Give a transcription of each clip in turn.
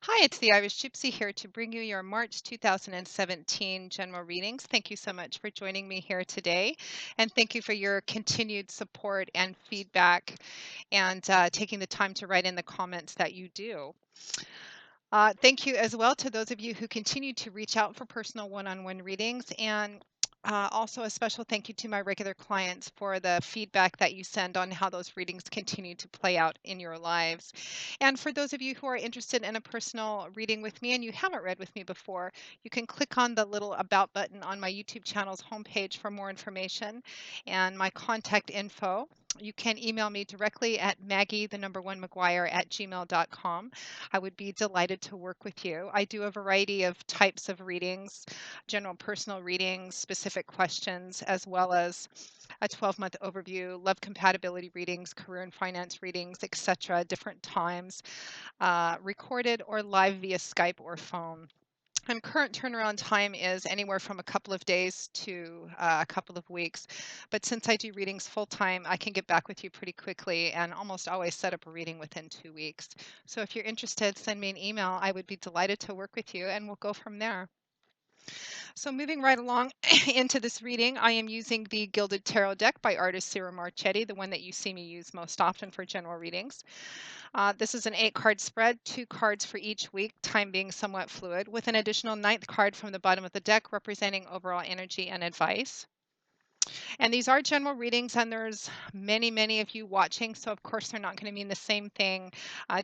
Hi, it's the Irish Gypsy here to bring you your March 2017 general readings. Thank you so much for joining me here today. And thank you for your continued support and feedback and taking the time to write in the comments that you do. Thank you as well to those of you who continue to reach out for personal one-on-one readings. And also a special thank you to my regular clients for the feedback that you send on how those readings continue to play out in your lives. And for those of you who are interested in a personal reading with me and you haven't read with me before, you can click on the little About button on my YouTube channel's homepage for more information and my contact info. You can email me directly at Maggie, the number one McGuire at gmail.com. I would be delighted to work with you. I do a variety of types of readings, general personal readings, specific questions, as well as a 12-month overview, love compatibility readings, career and finance readings, etc., different times, recorded or live via Skype or phone. And current turnaround time is anywhere from a couple of days to a couple of weeks. But since I do readings full time, I can get back with you pretty quickly and almost always set up a reading within 2 weeks. So if you're interested, send me an email. I would be delighted to work with you and we'll go from there. So moving right along into this reading, I am using the Gilded Tarot deck by artist Sarah Marchetti, the one that you see me use most often for general readings. This is an 8-card spread, 2 cards for each week, time being somewhat fluid, with an additional 9th card from the bottom of the deck representing overall energy and advice. And these are general readings, and there's many, many of you watching, so of course they're not going to mean the same thing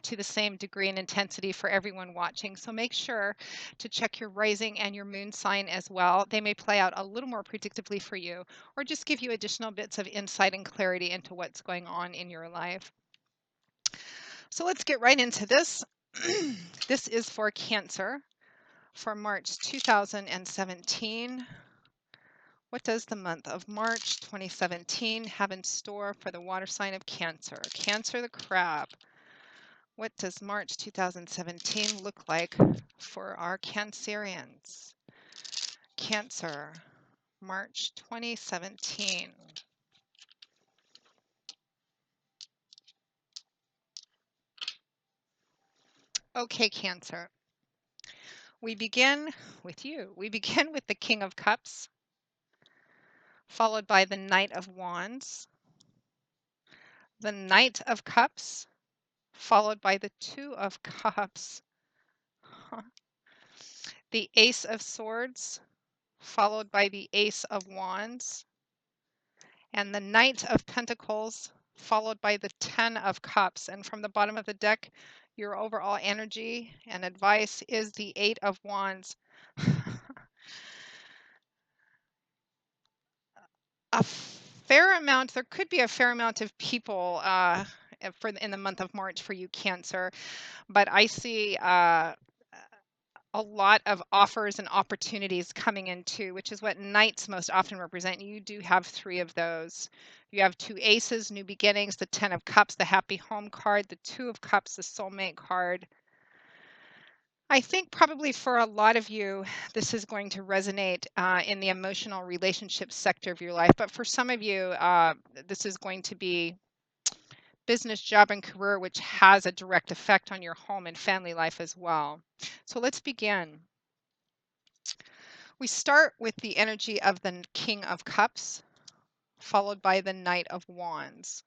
to the same degree and intensity for everyone watching. So make sure to check your rising and your moon sign as well. They may play out a little more predictably for you, or just give you additional bits of insight and clarity into what's going on in your life. So let's get right into this. This is for Cancer for March 2017. What does the month of March 2017 have in store for the water sign of Cancer? Cancer the crab. What does March 2017 look like for our Cancerians? Cancer, March 2017. Okay, Cancer. We begin with you. We begin with the King of Cups, followed by the Knight of Wands, the Knight of Cups, followed by the Two of Cups, the Ace of Swords, followed by the Ace of Wands, and the Knight of Pentacles, followed by the Ten of Cups. And from the bottom of the deck, your overall energy and advice is the Eight of Wands. A fair amount, there could be a fair amount of people in the month of March for you, Cancer, but I see a lot of offers and opportunities coming in too, which is what knights most often represent. You do have 3 of those. You have 2 aces, new beginnings, the 10 of cups, the happy home card, the 2 of cups, the soulmate card. I think probably for a lot of you, this is going to resonate in the emotional relationship sector of your life. But for some of you, this is going to be business, job, and career, which has a direct effect on your home and family life as well. So let's begin. We start with the energy of the King of Cups, followed by the Knight of Wands.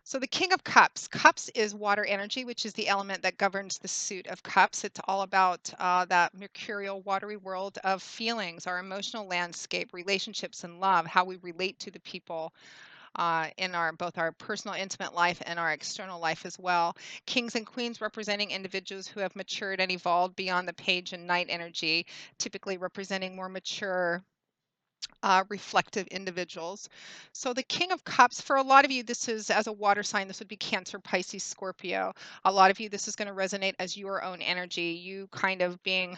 So the King of Cups, Cups is water energy, which is the element that governs the suit of cups. It's all about that mercurial, watery world of feelings, our emotional landscape, relationships, and love, how we relate to the people in our both our personal, intimate life and our external life as well. Kings and queens representing individuals who have matured and evolved beyond the page and knight energy, typically representing more mature reflective individuals. So the King of Cups, for a lot of you, this is as a water sign, this would be Cancer, Pisces, Scorpio. A lot of you, this is going to resonate as your own energy, you kind of being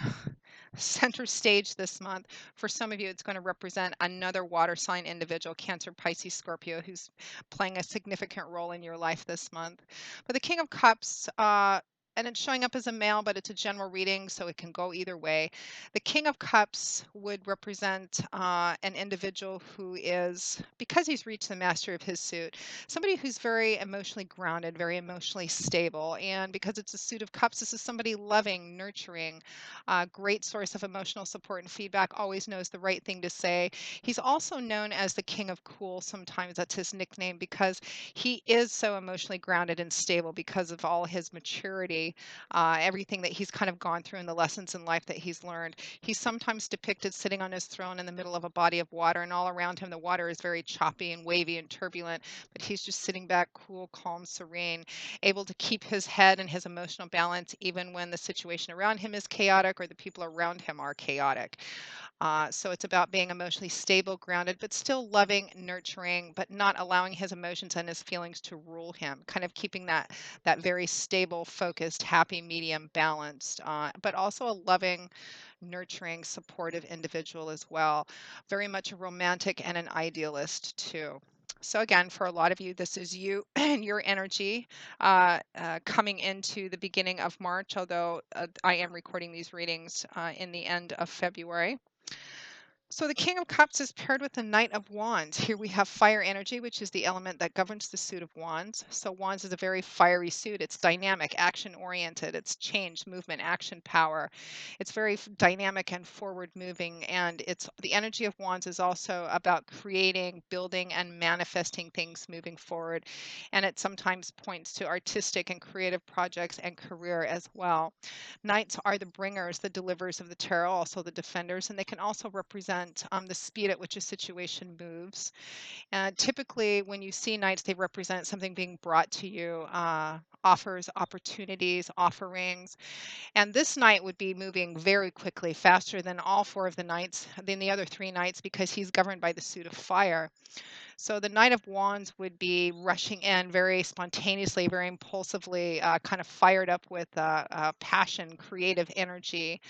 center stage this month. For some of you, it's going to represent another water sign individual, Cancer, Pisces, Scorpio, who's playing a significant role in your life this month. But the King of Cups, and it's showing up as a male, but it's a general reading, so it can go either way. The King of Cups would represent an individual who is, because he's reached the master of his suit, somebody who's very emotionally grounded, very emotionally stable. And because it's a suit of cups, this is somebody loving, nurturing, great source of emotional support and feedback, always knows the right thing to say. He's also known as the King of Cool. Sometimes that's his nickname because he is so emotionally grounded and stable because of all his maturity, everything that he's kind of gone through and the lessons in life that he's learned. He's sometimes depicted sitting on his throne in the middle of a body of water, and all around him, the water is very choppy and wavy and turbulent, but he's just sitting back, cool, calm, serene, able to keep his head and his emotional balance even when the situation around him is chaotic or the people around him are chaotic. So it's about being emotionally stable, grounded, but still loving, nurturing, but not allowing his emotions and his feelings to rule him. Kind of keeping that very stable, focused, happy medium balanced, but also a loving, nurturing, supportive individual as well. Very much a romantic and an idealist too. So again, for a lot of you, this is you and your energy coming into the beginning of March, although I am recording these readings in the end of February. So the King of Cups is paired with the Knight of Wands. Here we have fire energy, which is the element that governs the suit of Wands. So Wands is a very fiery suit. It's dynamic, action oriented. It's change, movement, action, power. It's very dynamic and forward moving. And it's the energy of Wands is also about creating, building, and manifesting things moving forward. And it sometimes points to artistic and creative projects and career as well. Knights are the bringers, the deliverers of the tarot, also the defenders, and they can also represent the speed at which a situation moves. And typically, when you see knights, they represent something being brought to you, offers, opportunities, offerings. And this knight would be moving very quickly, faster than all four of the knights, than the other three knights, because he's governed by the suit of fire. So the Knight of Wands would be rushing in very spontaneously, very impulsively, kind of fired up with passion, creative energy.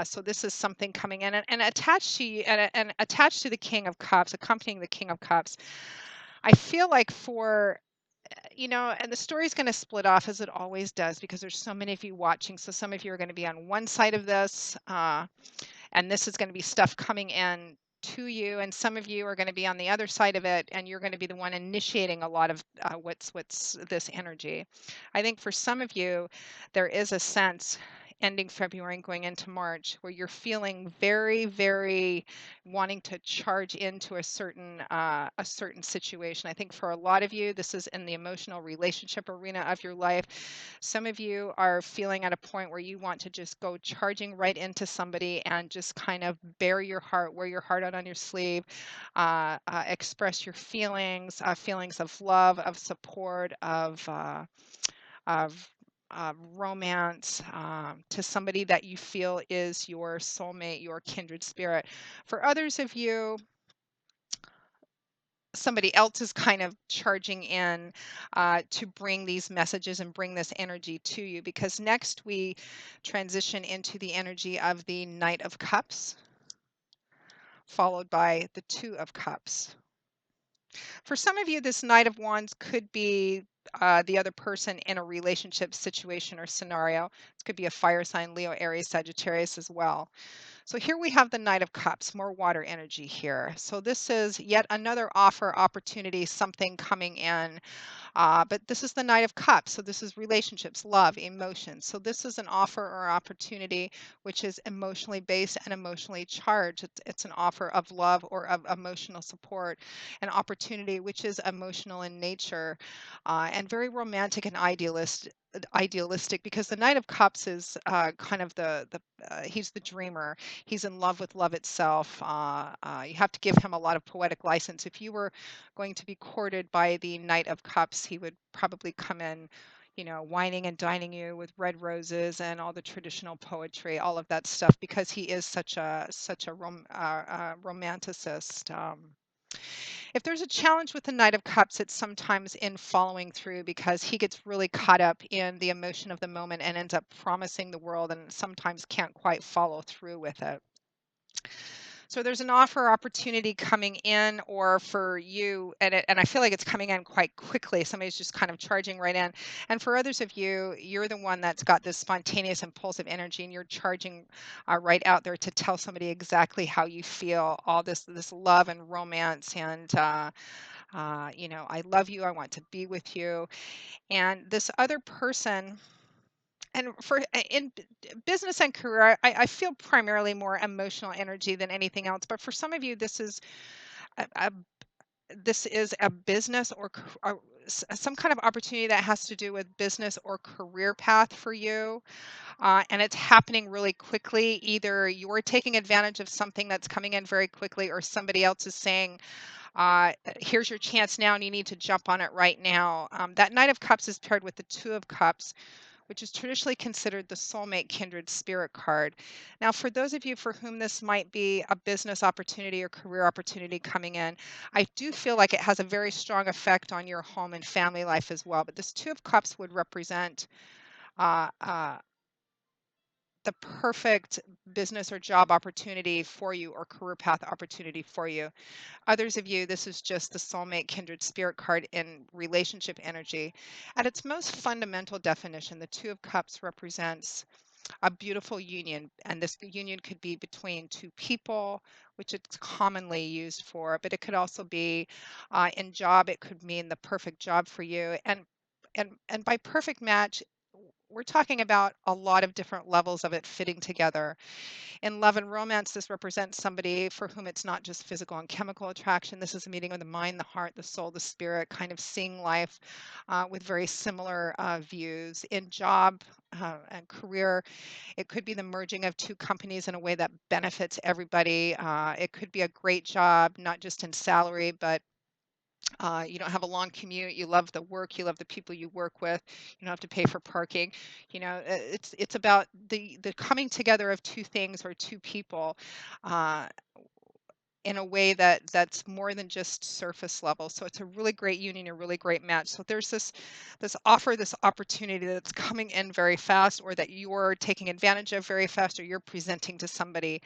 So this is something coming in and attached to you, and attached to the King of Cups, accompanying the King of Cups. I feel like for and the story's going to split off as it always does because there's so many of you watching. So some of you are going to be on one side of this. And this is going to be stuff coming in to you, and some of you are going to be on the other side of it, and you're going to be the one initiating a lot of what's this energy. I think for some of you there is a sense ending February and going into March where you're feeling very, very wanting to charge into a certain situation. I think for a lot of you this is in the emotional relationship arena of your life. Some of you are feeling at a point where you want to just go charging right into somebody and just kind of bare your heart, wear your heart out on your sleeve, express your feelings, feelings of love, of support, of romance, to somebody that you feel is your soulmate, your kindred spirit. For others of you, somebody else is kind of charging in to bring these messages and bring this energy to you, because next we transition into the energy of the Knight of Cups, followed by the Two of Cups. For some of you, this Knight of Wands could be the other person in a relationship situation or scenario. This could be a fire sign, Leo, Aries, Sagittarius as well. So here we have the Knight of Cups, more water energy here. So this is yet another offer, opportunity, something coming in. But this is the Knight of Cups. So this is relationships, love, emotions. So this is an offer or opportunity which is emotionally based and emotionally charged. It's an offer of love or of emotional support, an opportunity which is emotional in nature, and very romantic and idealistic, because the Knight of Cups is kind of the he's the dreamer. He's in love with love itself. You have to give him a lot of poetic license. If you were going to be courted by the Knight of Cups, he would probably come in, whining and dining you with red roses and all the traditional poetry, all of that stuff, because he is such a romanticist. If there's a challenge with the Knight of Cups, it's sometimes in following through, because he gets really caught up in the emotion of the moment and ends up promising the world and sometimes can't quite follow through with it. So there's an offer opportunity coming in, or for you, and I feel like it's coming in quite quickly. Somebody's just kind of charging right in. And for others of you, you're the one that's got this spontaneous, impulsive energy, and you're charging right out there to tell somebody exactly how you feel, all this love and romance, and I love you, I want to be with you. And this other person, and in business and career, I feel primarily more emotional energy than anything else. But for some of you, this is a business or some kind of opportunity that has to do with business or career path for you, and it's happening really quickly. Either you're taking advantage of something that's coming in very quickly, or somebody else is saying, here's your chance now and you need to jump on it right now. That Knight of Cups is paired with the Two of Cups, which is traditionally considered the soulmate kindred spirit card. Now, for those of you for whom this might be a business opportunity or career opportunity coming in, I do feel like it has a very strong effect on your home and family life as well. But this Two of Cups would represent uh, uh, the perfect business or job opportunity for you, or career path opportunity for you. Others of you, this is just the soulmate kindred spirit card in relationship energy. At its most fundamental definition, the Two of Cups represents a beautiful union, and this union could be between two people, which it's commonly used for, but it could also be in job. It could mean the perfect job for you, and by perfect match, we're talking about a lot of different levels of it fitting together. In love and romance, this represents somebody for whom it's not just physical and chemical attraction. This is a meeting of the mind, the heart, the soul, the spirit, kind of seeing life with very similar views. In job and career, it could be the merging of two companies in a way that benefits everybody. It could be a great job, not just in salary, but you don't have a long commute. You love the work. You love the people you work with. You don't have to pay for parking. It's about the coming together of two things or two people uh, in a way that's more than just surface level. So it's a really great union, a really great match. So there's this offer, this opportunity that's coming in very fast, or that you're taking advantage of very fast, or you're presenting to somebody,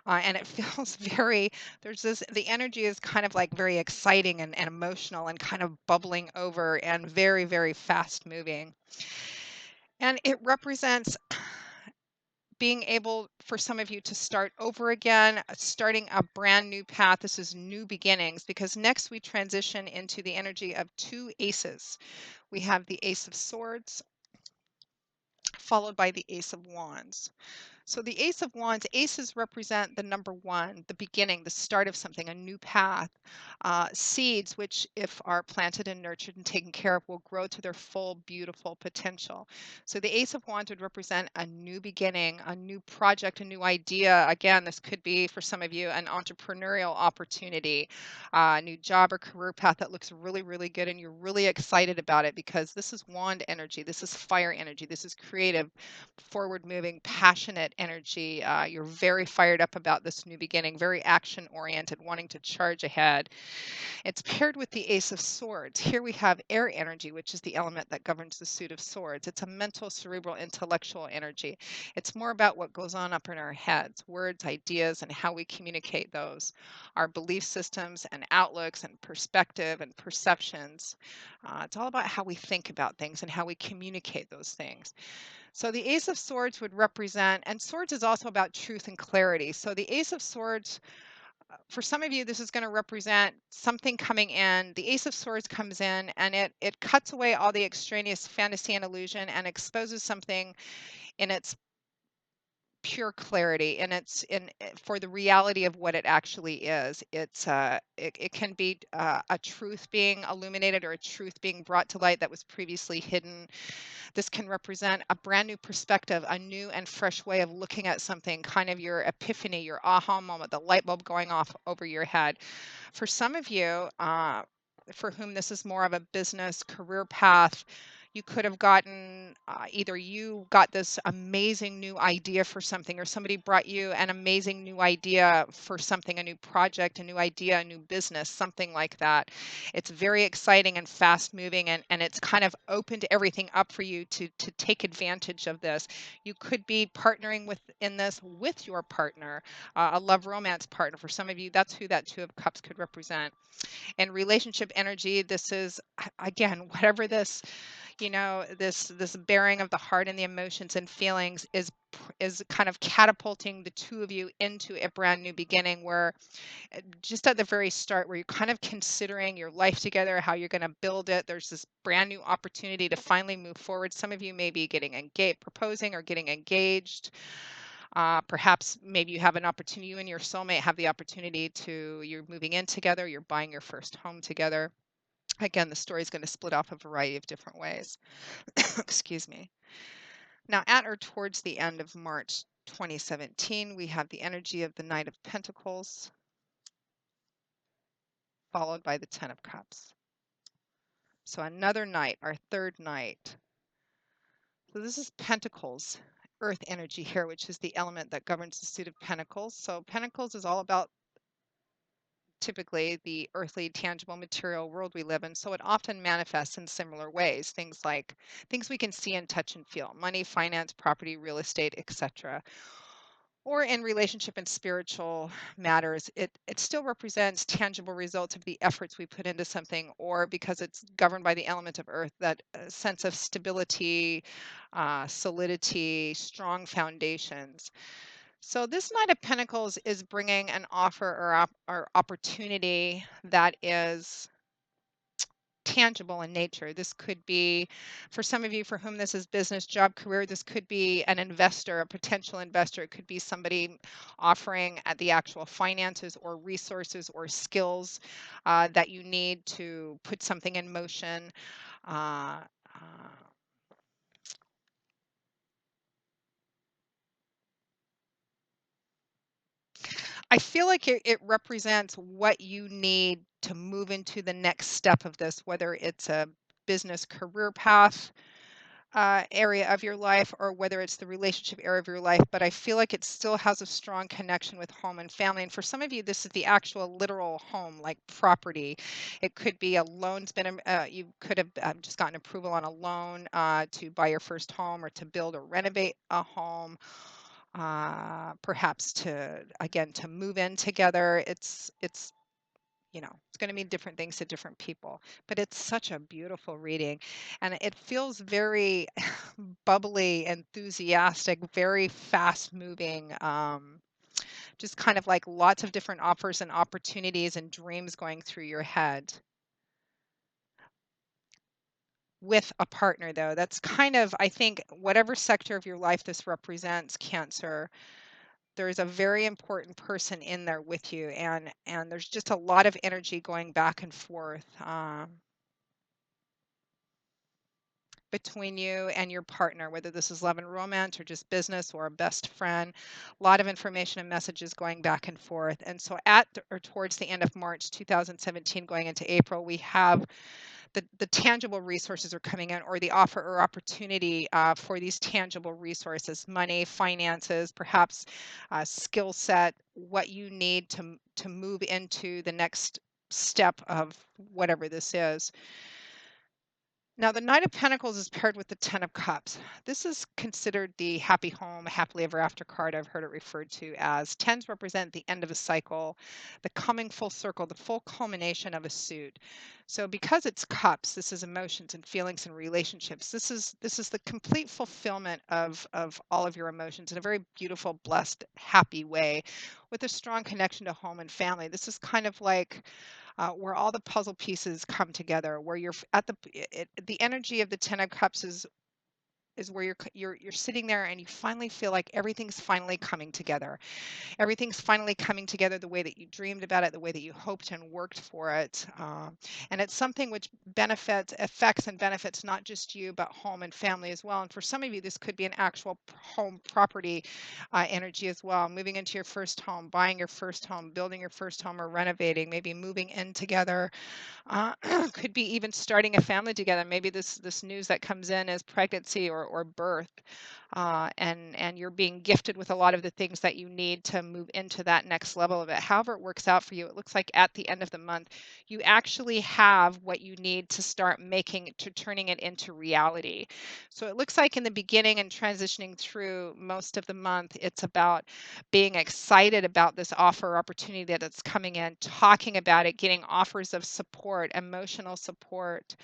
and it feels the energy is kind of like very exciting and emotional and kind of bubbling over and very, very fast moving. And it represents being able for some of you to start over again, starting a brand new path. This is new beginnings, because next we transition into the energy of two aces. We have the Ace of Swords, followed by the Ace of Wands. So the Ace of Wands, aces represent the number one, the beginning, the start of something, a new path. Seeds, which if are planted and nurtured and taken care of, will grow to their full, beautiful potential. So the Ace of Wands would represent a new beginning, a new project, a new idea. Again, this could be for some of you an entrepreneurial opportunity, a new job or career path that looks really, really good, and you're really excited about it because this is wand energy, this is fire energy, this is creative, forward moving, passionate energy. You're very fired up about this new beginning, very action oriented, wanting to charge ahead. It's paired with the Ace of Swords. Here we have air energy, which is the element that governs the suit of swords. It's a mental, cerebral, intellectual energy. It's more about what goes on up in our heads, words, ideas, and how we communicate those, our belief systems and outlooks and perspective and perceptions. It's all about how we think about things and how we communicate those things. So the Ace of Swords would represent, and swords is also about truth and clarity. So the Ace of Swords, for some of you, this is going to represent something coming in. The Ace of Swords comes in and it cuts away all the extraneous fantasy and illusion and exposes something in its pure clarity, and it's in for the reality of what it actually is. It can be a truth being illuminated, or a truth being brought to light that was previously hidden. This can represent a brand new perspective, a new and fresh way of looking at something, kind of your epiphany, your aha moment, the light bulb going off over your head. For some of you, for whom this is more of a business career path, You could have gotten either you got this amazing new idea for something, or somebody brought you an amazing new idea for something, a new project, a new idea, a new business, something like that. It's very exciting and fast moving, and it's kind of opened everything up for you to take advantage of this. You could be partnering with in this with your partner, a love romance partner. For some of you, that's who that Two of Cups could represent. And relationship energy, this is again, whatever this, this bearing of the heart and the emotions and feelings is kind of catapulting the two of you into a brand new beginning, where just at the very start, where you're kind of considering your life together, how you're going to build it. There's this brand new opportunity to finally move forward. Some of you may be getting engaged, proposing, or getting engaged. Perhaps maybe you have an opportunity, you and your soulmate have the opportunity to, you're moving in together, you're buying your first home together. Again, the story is going to split off a variety of different ways. Excuse me. Now, at or towards the end of March 2017, we have the energy of the Knight of Pentacles, followed by the Ten of Cups. So another knight, our third knight. So this is Pentacles, earth energy here, which is the element that governs the suit of Pentacles. So Pentacles is all about typically the earthly, tangible, material world we live in. So it often manifests in similar ways. Things like things we can see and touch and feel: money, finance, property, real estate, etc. Or in relationship and spiritual matters, it still represents tangible results of the efforts we put into something, or because it's governed by the element of earth, that sense of stability, solidity, strong foundations. So this Knight of Pentacles is bringing an offer or opportunity that is tangible in nature. This could be, for some of you for whom this is business, job, career, this could be an investor, a potential investor. It could be somebody offering at the actual finances or resources or skills that you need to put something in motion. Uh, uh, I feel like it represents what you need to move into the next step of this, whether it's a business career path area of your life, or whether it's the relationship area of your life. But I feel like it still has a strong connection with home and family. And for some of you, this is the actual literal home, like property. It could be a loan's been, you could have just gotten approval on a loan to buy your first home, or to build or renovate a home, perhaps to, again, to move in together. It's it's going to mean different things to different people, but it's such a beautiful reading, and it feels very bubbly, enthusiastic, very fast moving, just kind of like lots of different offers and opportunities and dreams going through your head. With a partner, though, that's kind of, I think, whatever sector of your life this represents, Cancer, there's a very important person in there with you, and there's just a lot of energy going back and forth between you and your partner, whether this is love and romance or just business or a best friend. A lot of information and messages going back and forth. And so at or towards the end of March 2017, going into April, we have the tangible resources are coming in, or the offer or opportunity for these tangible resources: money, finances, perhaps skill set, what you need to move into the next step of whatever this is. Now, the Knight of Pentacles is paired with the Ten of Cups. This is considered the happy home, happily ever after card. I've heard it referred to as. Tens represent the end of a cycle, the coming full circle, the full culmination of a suit. So because it's cups, this is emotions and feelings and relationships. This is the complete fulfillment of all of your emotions in a very beautiful, blessed, happy way, with a strong connection to home and family. This is kind of like where all the puzzle pieces come together, where you're the energy of the Ten of Cups is is where you're sitting there and you finally feel like everything's finally coming together. Everything's finally coming together the way that you dreamed about it, the way that you hoped and worked for it. And it's something which affects and benefits not just you, but home and family as well. And for some of you, this could be an actual home property energy as well. Moving into your first home, buying your first home, building your first home, or renovating, maybe moving in together. uh, could be even starting a family together. Maybe this news that comes in is pregnancy or birth, and you're being gifted with a lot of the things that you need to move into that next level of it. However it works out for you, it looks like at the end of the month, you actually have what you need to start turning it into reality. So it looks like in the beginning and transitioning through most of the month, it's about being excited about this offer opportunity that it's coming in, talking about it, getting offers of support, emotional support,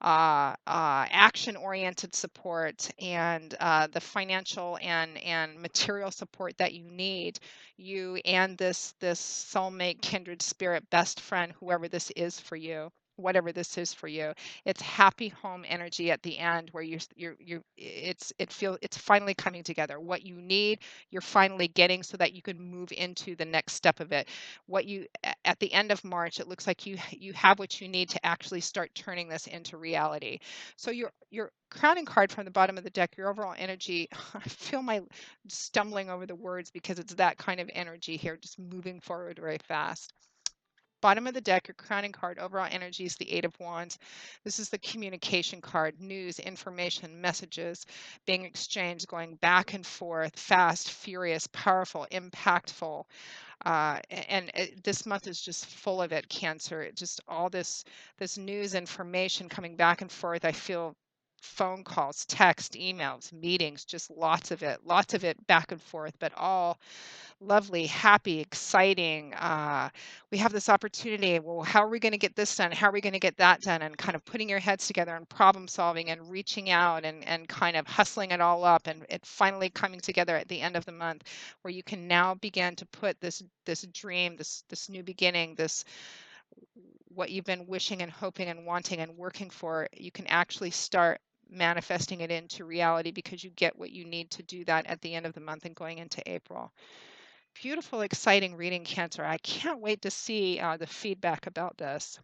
action-oriented support, and the financial and material support that you need. You and this soulmate, kindred spirit, best friend, whoever this is for you. Whatever this is for you, it's happy home energy at the end where it's finally coming together. What you need, you're finally getting so that you can move into the next step of it. At the end of March, it looks like you have what you need to actually start turning this into reality. So your crowning card from the bottom of the deck, your overall energy, I feel my stumbling over the words because it's that kind of energy here, just moving forward very fast. Bottom of the deck, your crowning card, overall energy is the Eight of Wands. This is the communication card, news, information, messages being exchanged, going back and forth, fast, furious, powerful, impactful. This month is just full of it, Cancer. Just all this news, information coming back and forth. I feel phone calls, text, emails, meetings, just lots of it back and forth, but all lovely, happy, exciting. We have this opportunity. Well, how are we going to get this done? How are we going to get that done? And kind of putting your heads together and problem solving and reaching out and kind of hustling it all up, and it finally coming together at the end of the month where you can now begin to put this dream, this new beginning, this what you've been wishing and hoping and wanting and working for, you can actually start manifesting it into reality because you get what you need to do that at the end of the month and going into April. Beautiful, exciting reading, Cancer. I can't wait to see the feedback about this.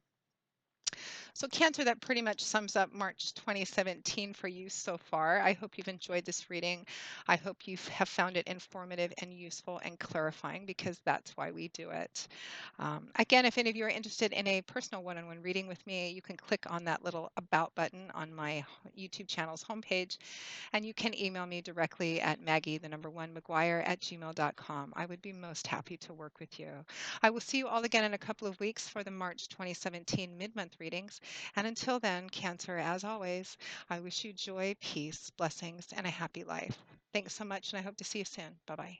So, Cancer, that pretty much sums up March 2017 for you so far. I hope you've enjoyed this reading. I hope you have found it informative and useful and clarifying because that's why we do it. Again, if any of you are interested in a personal one-on-one reading with me, you can click on that little About button on my YouTube channel's homepage, and you can email me directly at Maggie, the number one, McGuire@gmail.com. I would be most happy to work with you. I will see you all again in a couple of weeks for the March 2017 mid-month readings. And until then, Cancer, as always, I wish you joy, peace, blessings, and a happy life. Thanks so much, and I hope to see you soon. Bye-bye.